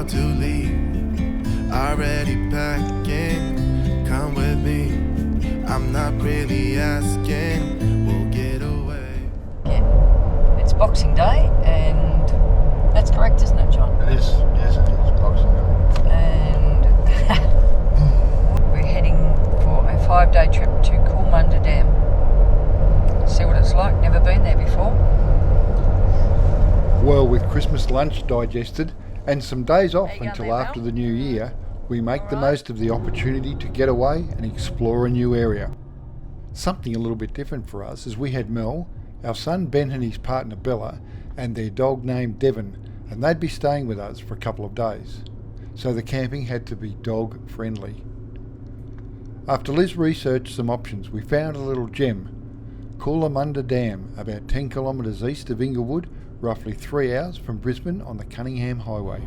about to leave, already packing. Come with me, I'm not really asking. We'll get away. Yeah, it's Boxing Day, and that's correct, isn't it, John? It is, yes, it is Boxing Day. And we're heading for a 5-day trip to Coolmunda Dam. See what it's like, never been there before. Well, with Christmas lunch digested and some days off until after the new year, we make the most of the opportunity to get away and explore a new area. Something a little bit different for us as we had Mel, our son Ben and his partner Bella, and their dog named Devon, and they'd be staying with us for a couple of days. So the camping had to be dog friendly. After Liz researched some options, we found a little gem, Coolmunda Dam, about 10 kilometres east of Inglewood, roughly 3 hours from Brisbane on the Cunningham Highway.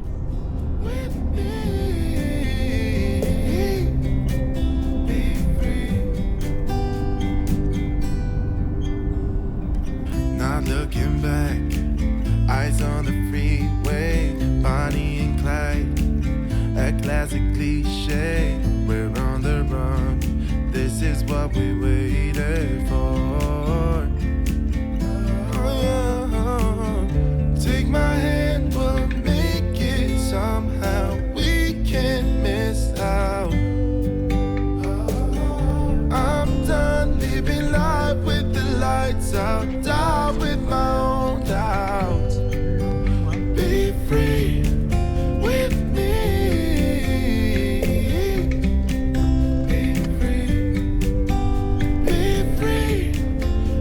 Not looking back, eyes on the freeway, Bonnie and Clyde, a classic cliche. We're on the run, this is what we waited for. Take my hand, we'll make it somehow. We can't miss out. I'm done living life with the lights out, die with my own doubts. Be free with me. Be free. Be free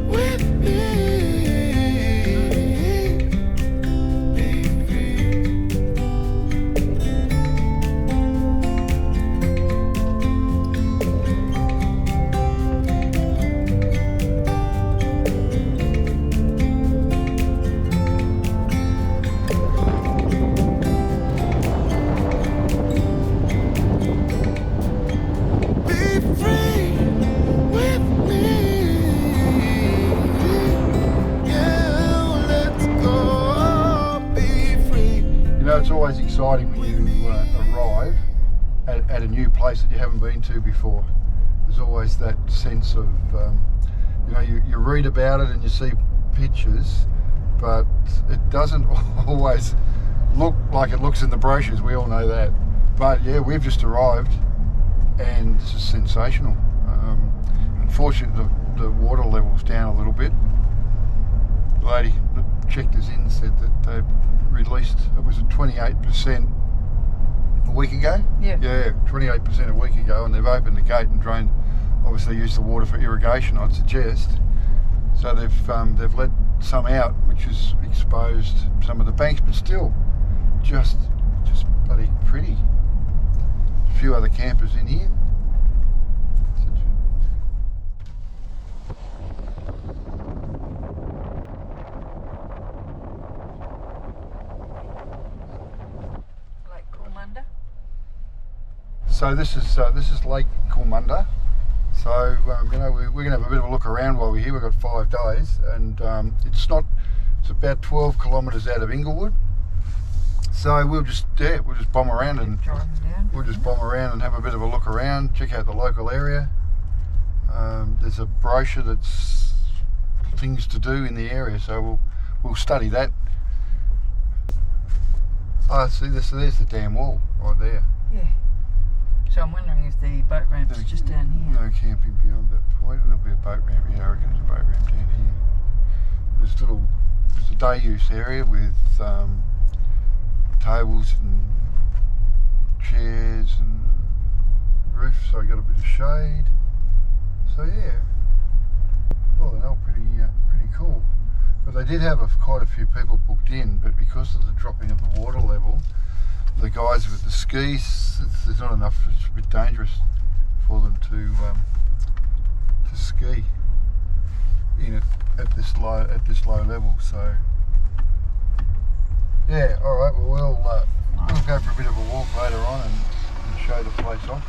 with me. It's always exciting when you arrive at a new place that you haven't been to before. There's always that sense of, you read about it and you see pictures, but it doesn't always look like it looks in the brochures, we all know that. But yeah, we've just arrived and this is sensational. Unfortunately, the water level's down a little bit. The lady that checked us in said that they released, it was at 28% a week ago? Yeah. Yeah, 28% a week ago, and they've opened the gate and drained, obviously used the water for irrigation, I'd suggest. So they've let some out, which has exposed some of the banks, but still, just bloody pretty. A few other campers in here. So this is Lake Cormanda. So we're going to have a bit of a look around while we're here. We've got 5 days, and it's about 12 kilometres out of Inglewood. So we'll just bomb around and have a bit of a look around, check out the local area. There's a brochure that's things to do in the area, so we'll study that. Oh, see, there's the dam wall right there. Yeah. So I'm wondering if the boat ramp's just down here. No camping beyond that point, and there'll be a boat ramp. Yeah, I reckon there's a boat ramp down here. There's a day use area with tables and chairs and roof, so you got a bit of shade. So yeah, well, they're all pretty cool. But they did have quite a few people booked in, but because of the dropping of the water level, the guys with the skis, there's not enough. It's a bit dangerous for them to ski in it at this low level. So yeah, all right. Well, we'll go for a bit of a walk later on and show the place off.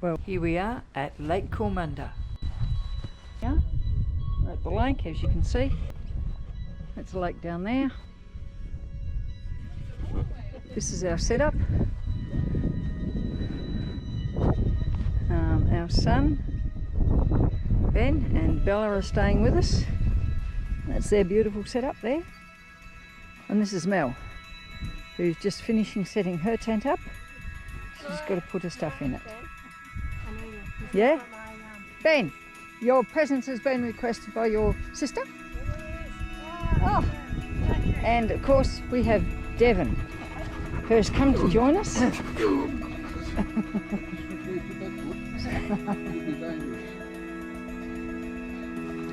Well, here we are at Lake Cormanda. Yeah, we're at the lake, as you can see. That's a lake down there. This is our setup. Our son, Ben, and Bella are staying with us. That's their beautiful setup there. And this is Mel, who's just finishing setting her tent up. She's got to put her stuff in it. Yeah? Ben, your presence has been requested by your sister. Oh. And of course we have Devon, who has come to join us.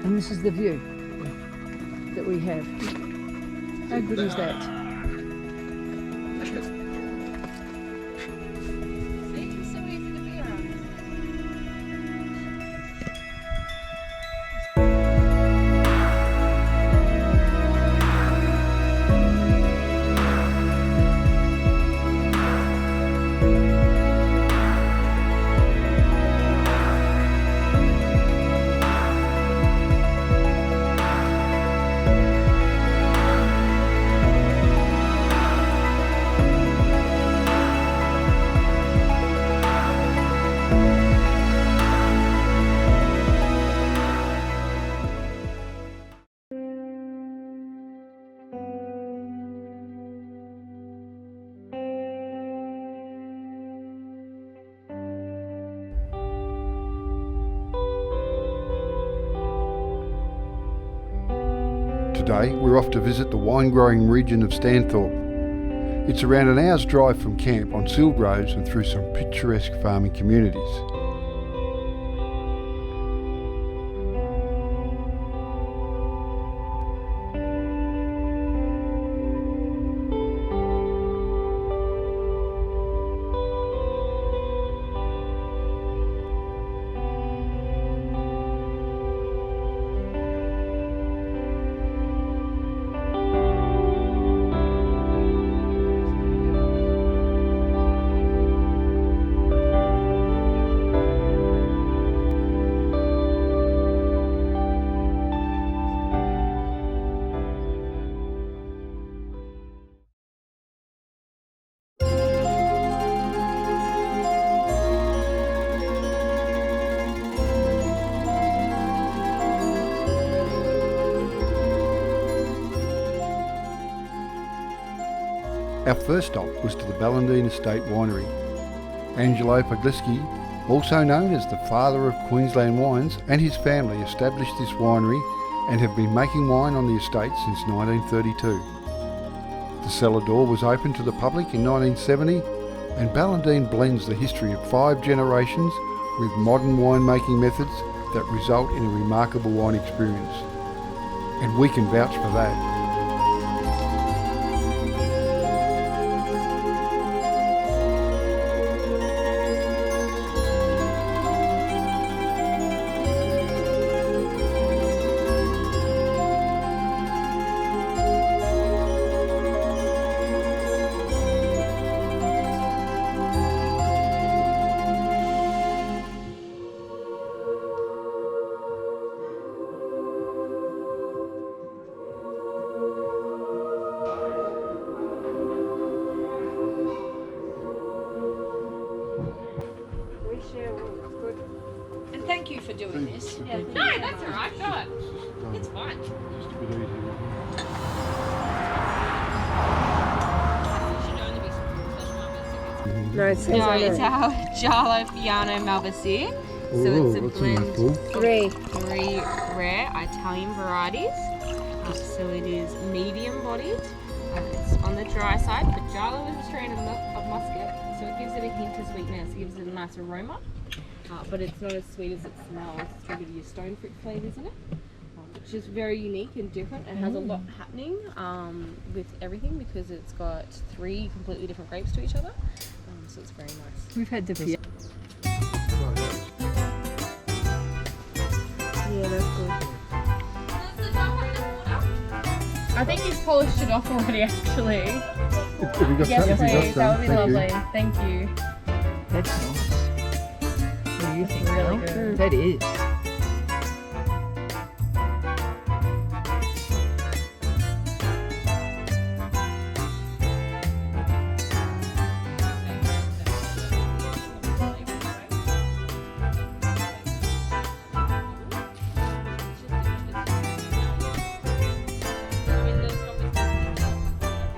And this is the view that we have. How good is that? Today we're off to visit the wine growing region of Stanthorpe. It's around an hour's drive from camp on sealed roads and through some picturesque farming communities. Our first stop was to the Ballandine Estate Winery. Angelo Pugliski, also known as the father of Queensland wines, and his family established this winery and have been making wine on the estate since 1932. The cellar door was opened to the public in 1970, and Ballandine blends the history of 5 generations with modern winemaking methods that result in a remarkable wine experience. And we can vouch for that. And thank you for doing this. No, that's all right. God, it's fine. Just a bit easier. No, it's our Giallo Fiano Malvasia. So it's a blend Three. three rare Italian varieties. So it is medium bodied. It's on the dry side, but Giallo is a strain of muscat, so it gives it a hint of sweetness. It gives it a nice aroma, but it's not as sweet as it smells. It's got a bit of your stone fruit flavours in it, which is very unique and different. It has a lot happening with everything because it's got 3 completely different grapes to each other, so it's very nice. We've had the Yeah, that's good. I think he's polished it off already, actually. Have you got Yes, some? please. That would be Thank you. lovely. Thank you. That's nice. do you think? Really Mel? good. That is.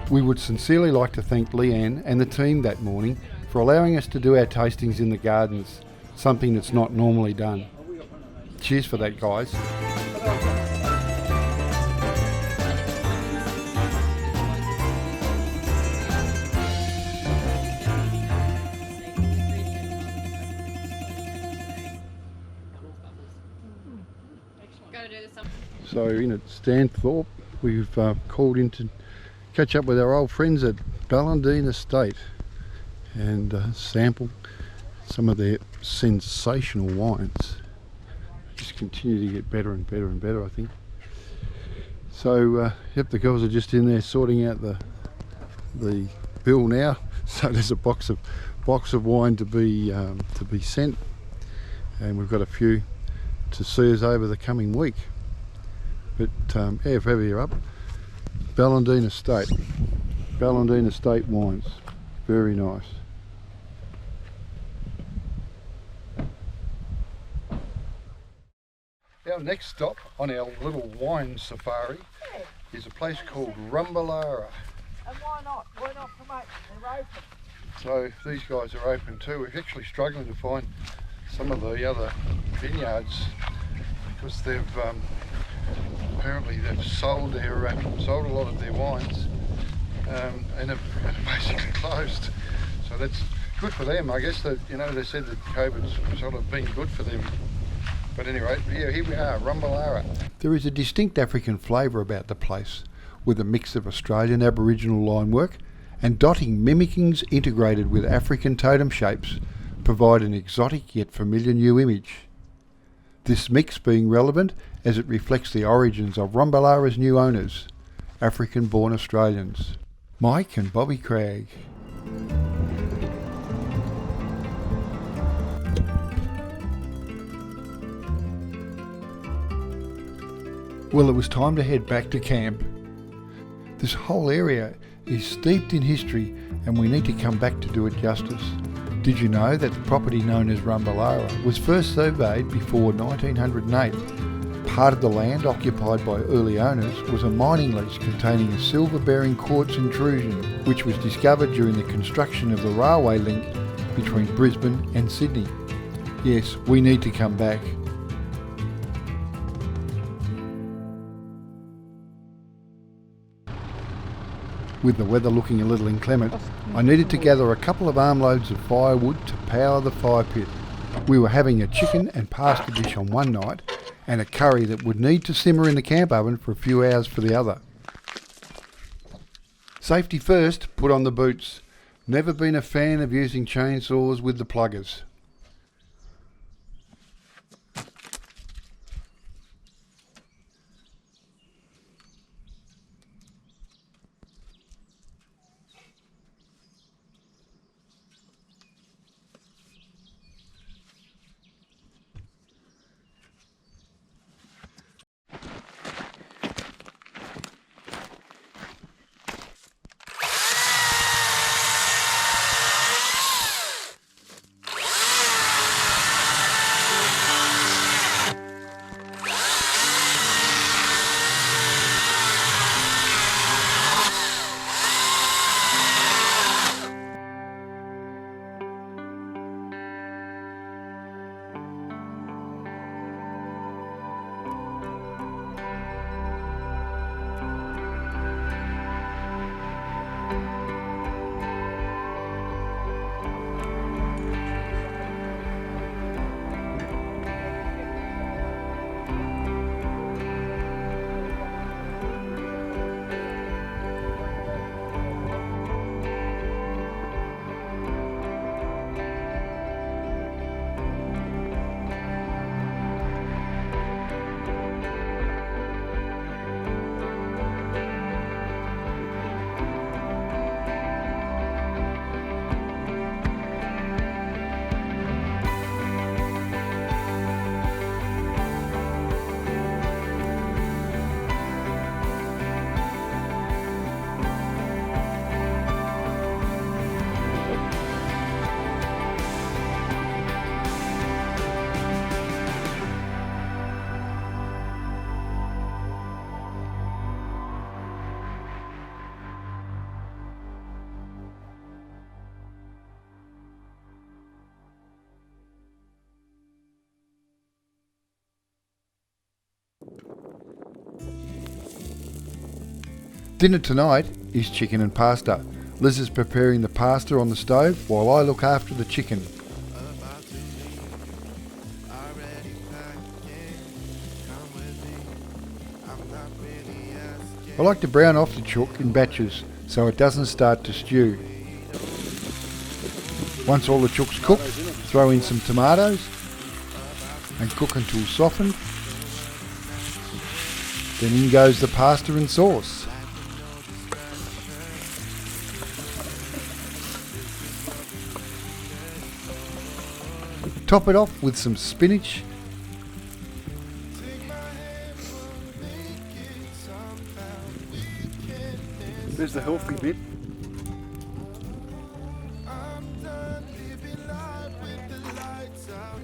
We would sincerely like to thank Leanne and the team that morning for allowing us to do our tastings in the gardens, something that's not normally done. Cheers for that, guys. So in at Stanthorpe, we've called in to catch up with our old friends at Ballandine Estate and sample some of their sensational wines. Just continue to get better and better and better, I think. So yep, the girls are just in there sorting out the bill now. So there's a box of wine to be sent, and we've got a few to see us over the coming week. But yeah, if ever you're up, Ballandine Estate wines, very nice. Our next stop on our little wine safari is a place called Rumbalara. And why not? Why not promote? They're open. So these guys are open too. We're actually struggling to find some of the other vineyards because they've apparently they've sold a lot of their wines and have basically closed. So that's good for them, I guess. That, you know, they said that COVID's sort of been good for them. But anyway, yeah, here we are, Rumbalara. There is a distinct African flavour about the place, with a mix of Australian Aboriginal linework and dotting mimickings integrated with African totem shapes provide an exotic yet familiar new image. This mix being relevant as it reflects the origins of Rumbalara's new owners, African-born Australians, Mike and Bobby Cragg. Well, it was time to head back to camp. This whole area is steeped in history and we need to come back to do it justice. Did you know that the property known as Rumbalara was first surveyed before 1908? Part of the land occupied by early owners was a mining lease containing a silver-bearing quartz intrusion, which was discovered during the construction of the railway link between Brisbane and Sydney. Yes, we need to come back. With the weather looking a little inclement, I needed to gather a couple of armloads of firewood to power the fire pit. We were having a chicken and pasta dish on one night and a curry that would need to simmer in the camp oven for a few hours for the other. Safety first, put on the boots. Never been a fan of using chainsaws with the pluggers. Dinner tonight is chicken and pasta. Liz is preparing the pasta on the stove while I look after the chicken. I like to brown off the chook in batches so it doesn't start to stew. Once all the chook's cooked, throw in some tomatoes and cook until softened. Then in goes the pasta and sauce. Top it off with some spinach . There's the healthy bit.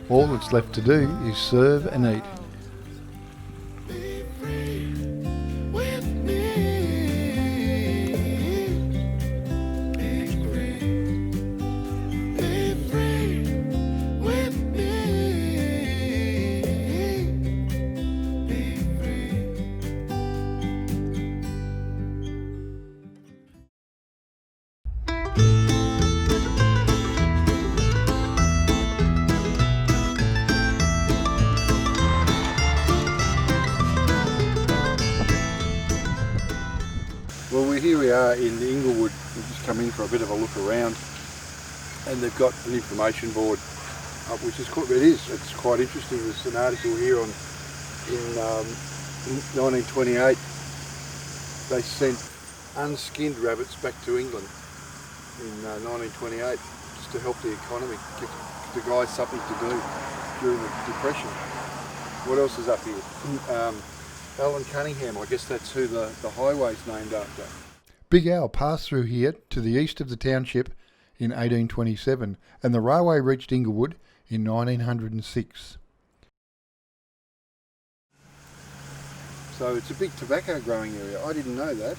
All that's left to do is serve and eat. Well, here we are in Inglewood. We've just come in for a bit of a look around, and they've got an information board, which is quite, it's quite interesting. There's an article here on in 1928. They sent unskinned rabbits back to England in 1928 just to help the economy, give the guys something to do during the Depression. What else is up here? Alan Cunningham, I guess that's who the highway's named after. Big Al passed through here to the east of the township in 1827, and the railway reached Inglewood in 1906. So it's a big tobacco growing area. I didn't know that.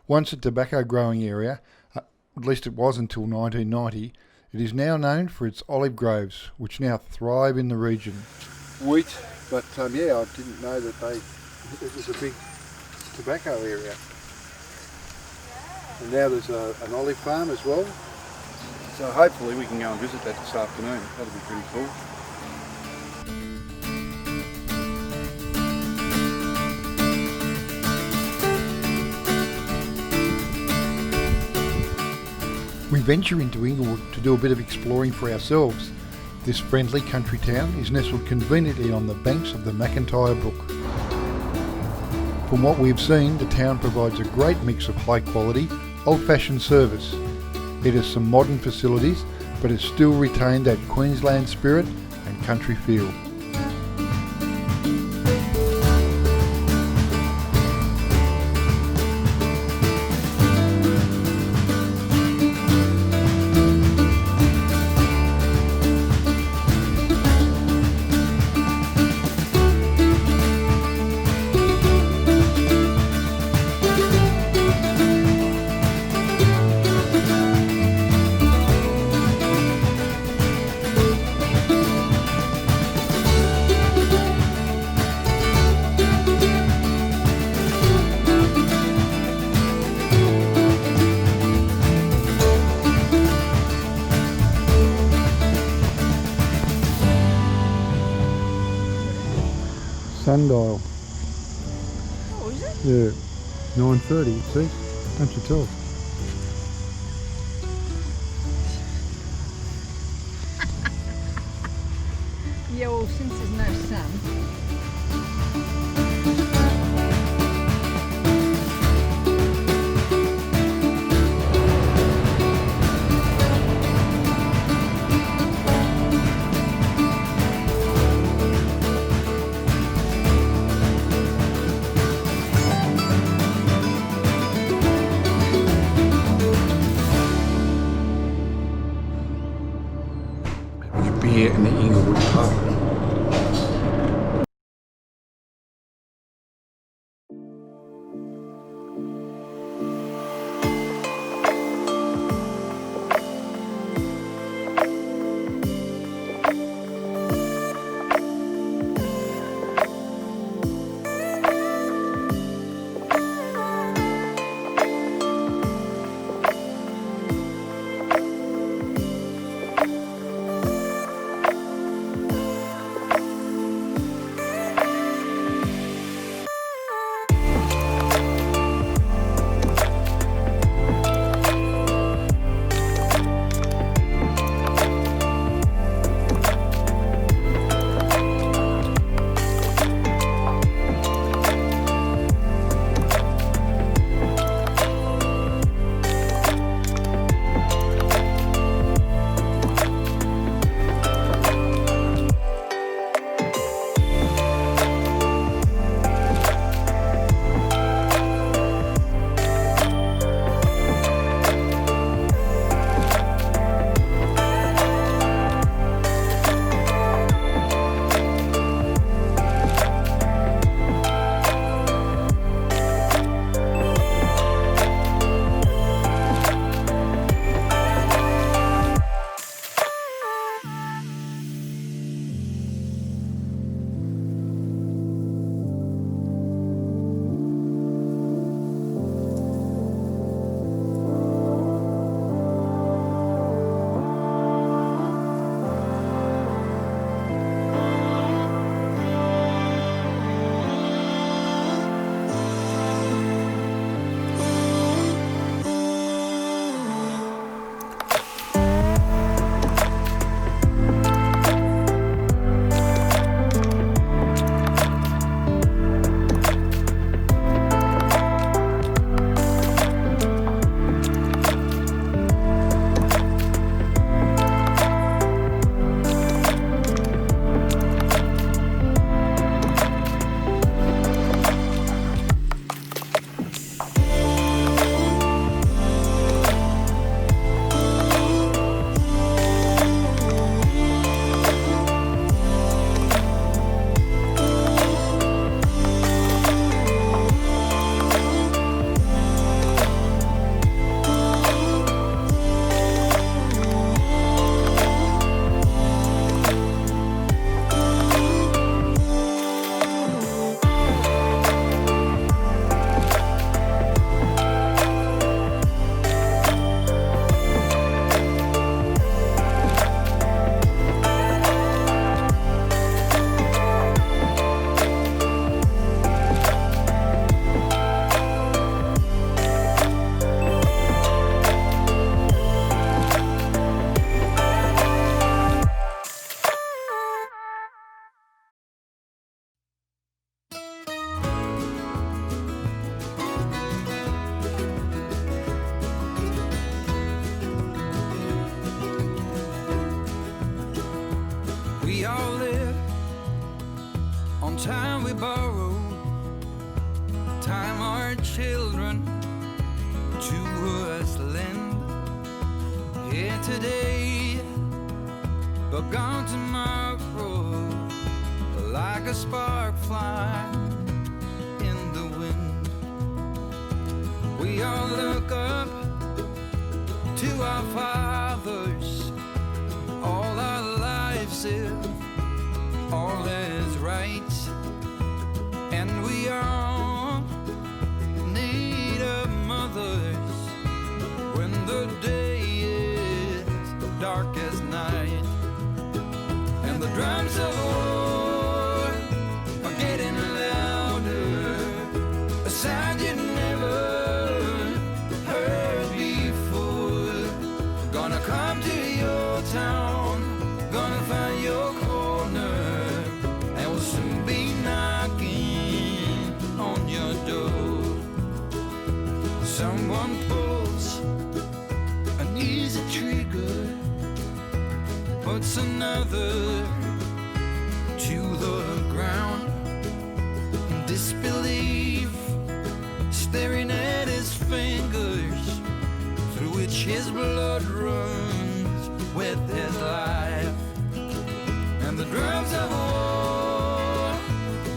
Once a tobacco growing area, at least it was until 1990, it is now known for its olive groves, which now thrive in the region. Wheat, but yeah, I didn't know that it was a big tobacco area. And now there's an olive farm as well. So hopefully we can go and visit that this afternoon. That'll be pretty cool. We venture into Inglewood to do a bit of exploring for ourselves. This friendly country town is nestled conveniently on the banks of the McIntyre Brook. From what we've seen, the town provides a great mix of high quality, old-fashioned service. It has some modern facilities, but it still retained that Queensland spirit and country feel. Sundial. Oh, is it? Yeah, 9:30, see? Can't you tell? Yeah, well, since there's no sun. Beer in the Inglewood pub. We all live on time we borrow, time our children to us lend. Here today, but gone tomorrow, like a spark fly in the wind. We all look up to our fathers, all our lives if all is right, and we all need our mothers when the day is dark as night, and the drums of war are getting louder, a sound you never heard before. Gonna come to your town, gonna find your corner, and we'll soon be knocking on your door. Someone pulls an easy trigger, puts another to the ground in disbelief, staring at his fingers through which his blood runs with his life. And the drums of war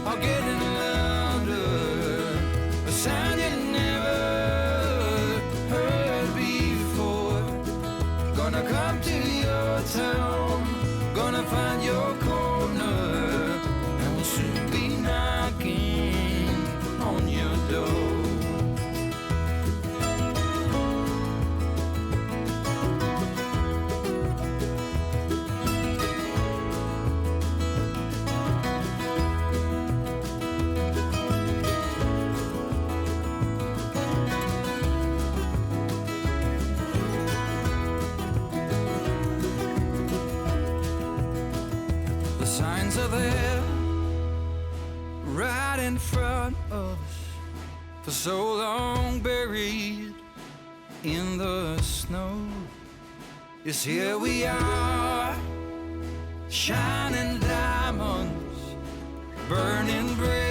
are getting louder, a sound you never heard before. Gonna come to your town, gonna find your corner, and we'll soon be knocking on your door. The signs are there, right in front of us, for so long buried in the snow. Yes, here we are, shining diamonds, burning bright.